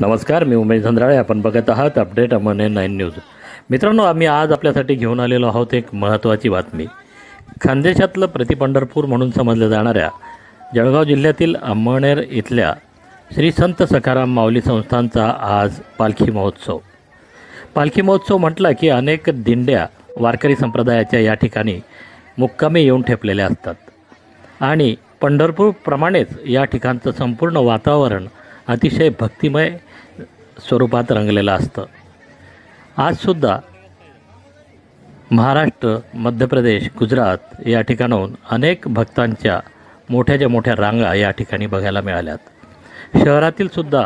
नमस्कार, मी उमेश धंद्राळे. आपण बघत आहात अपडेट अमरनेर 9 न्यूज. मित्रांनो, आम्ही आज आपल्यासाठी घेऊन आलेलो आहोत एक महत्त्वाची बातमी. खानदेशातलं प्रतिपंढरपूर म्हणून समजल्या जाणाऱ्या जळगाव जिल्ह्यातील अमळनेर इथल्या श्री संत सखाराम माऊली संस्थानचा आज पालखी महोत्सव. पालखी महोत्सव म्हटला की अनेक दिंड्या वारकरी संप्रदायाच्या या ठिकाणी मुक्कामी येऊन ठेपलेल्या असतात आणि पंढरपूरप्रमाणेच या ठिकाणचं संपूर्ण वातावरण अतिशय भक्तिमय स्वरूपात रंगलेलं असतं. आजसुद्धा महाराष्ट्र, मध्य प्रदेश, गुजरात या ठिकाणाहून अनेक भक्तांच्या मोठ्याच्या मोठ्या रांगा या ठिकाणी बघायला मिळाल्यात. शहरातील सुद्धा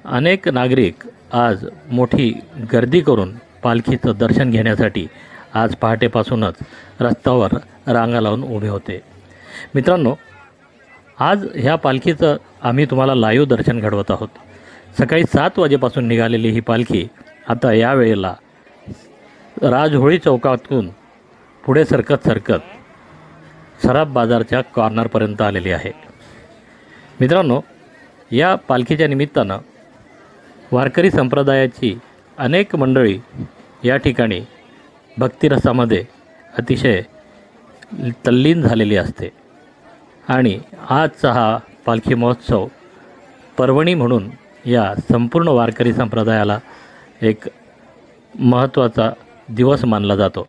अनेक नागरिक आज मोठी गर्दी करून पालखीचं दर्शन घेण्यासाठी आज पहाटेपासूनच रस्त्यावर रांगा लावून उभे होते. मित्रांनो, आज ह्या पालखीचं आम्ही तुम्हाला लाईव्ह दर्शन घडवत आहोत. सकाळी 7 वाजेपासून निघालेली ही पालखी आता यावेळेला राजहोळी चौकातून पुढे सरकत सराफ बाजारच्या कॉर्नरपर्यंत आलेली आहे. मित्रांनो, या पालखीच्या निमित्तानं वारकरी संप्रदायाची अनेक मंडळी या ठिकाणी भक्तिरसामध्ये अतिशय तल्लीन झालेली असते आणि आजचा हा पालखी महोत्सव पर्वणी म्हणून या संपूर्ण वारकरी संप्रदायाला एक महत्त्वाचा दिवस मानला जातो.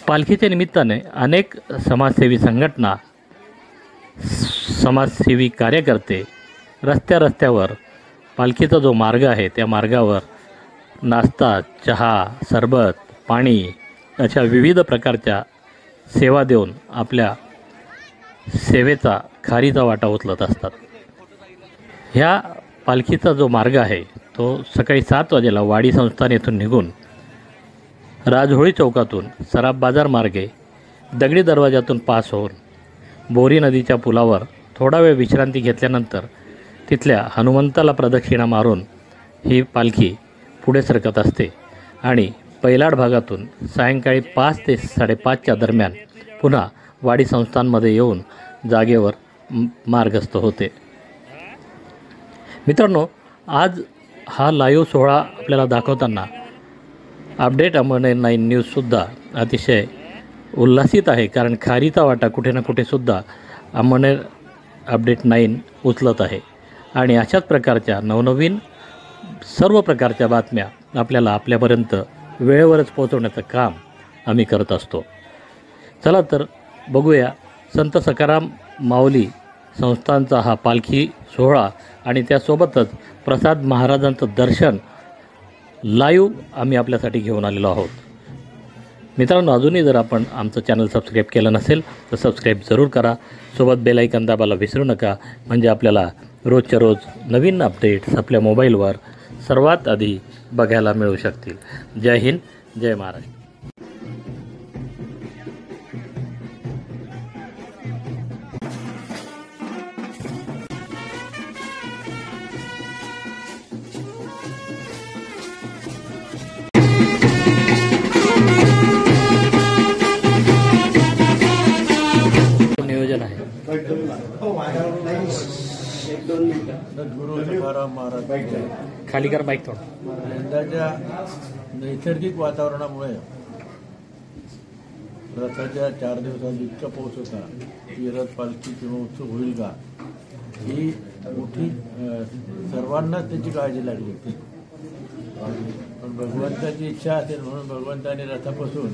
पालखीच्या निमित्ताने अनेक समाजसेवी संघटना, समाजसेवी कार्यकर्ते रस्त्यावर पालखीचा जो मार्ग आहे त्या मार्गावर नाश्ता, चहा, सरबत, पाणी अशा विविध प्रकारच्या सेवा देऊन आपल्या सेवेचा खारीचा वाटा उचलत असतात. ह्या पालखीचा जो मार्ग आहे तो सकाळी 7 वाजेला वाडी संस्थान येथून निघून राजहोळी चौकातून सराफ बाजार मार्गे दगडी दरवाजातून पास होऊन बोरी नदीच्या पुलावर थोडा वेळ विश्रांती घेतल्यानंतर तिथल्या हनुमंताला प्रदक्षिणा मारून ही पालखी पुढे सरकत असते आणि पैलाड भागातून सायंकाळी 5 ते 5:30च्या दरम्यान पुन्हा वाडी संस्थानमध्ये येऊन जागेवर मार्गस्थ होते. मित्रांनो, आज हा लाईव्ह सोहळा आपल्याला दाखवताना अपडेट अमरनेर 9 न्यूजसुद्धा अतिशय उल्हासित आहे, कारण खारीचा वाटा कुठे ना कुठेसुद्धा अमरनेर अपडेट 9 उचलत आहे आणि अशाच प्रकारच्या नवनवीन सर्व प्रकारच्या बातम्या आपल्याला आपल्यापर्यंत वेळेवरच पोहोचवण्याचं काम आम्ही करत असतो. चला तर बघूया संत सखाराम माऊली संस्थानचा हा पालखी सोहळा आणि त्यासोबतच प्रसाद महाराजांचं दर्शन लाईव्ह आम्ही आपल्यासाठी घेऊन आलेलो आहोत. मित्रांनो, अजूनही जर आपण आमचं चॅनल सबस्क्राईब केलं नसेल तर सबस्क्राईब जरूर करा. सोबत बेल आयकॉन दाबायला विसरू नका, म्हणजे आपल्याला रोजच्या रोज नवीन अपडेट्स आपल्या मोबाईलवर सर्वात आधी बघायला मिळू शकतील. जय हिंद, जय महाराष्ट्र. नियोजन आहे गुरु तुकाराम महाराज खाली कर बाईक थोडं. यंदाच्या नैसर्गिक वातावरणामुळे रथाच्या 4 दिवसात इतका पाऊस होता की रथ पालखी किंवा उत्सव होईल का ही मोठी सर्वांनाच त्याची काळजी लागली होती. पण भगवंताची इच्छा असेल म्हणून भगवंताने रथापासून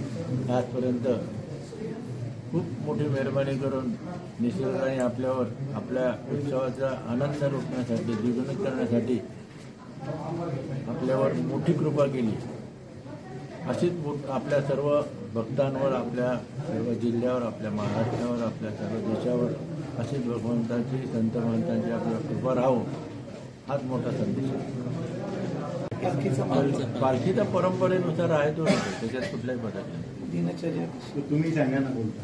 आजपर्यंत खूप मोठी मेहरबानी करून निसर्गाने आपल्यावर आपल्या उत्सवाचा आनंद लुटण्यासाठी, द्विगुणित करण्यासाठी आपल्यावर मोठी कृपा केली. अशीच आपल्या सर्व भक्तांवर, आपल्या सर्व जिल्ह्यावर, आपल्या महाराष्ट्रावर, आपल्या सर्व देशावर अशीच भगवंताची, संत महंतांची आपल्याला कृपा राहो, हाच मोठा संदेश आहे. पालखीचा परंपरेनुसार आहे तो, त्याच्यात कुठल्याही बदल नाही. दिनचर्या तुम्ही सांगा ना. बोलता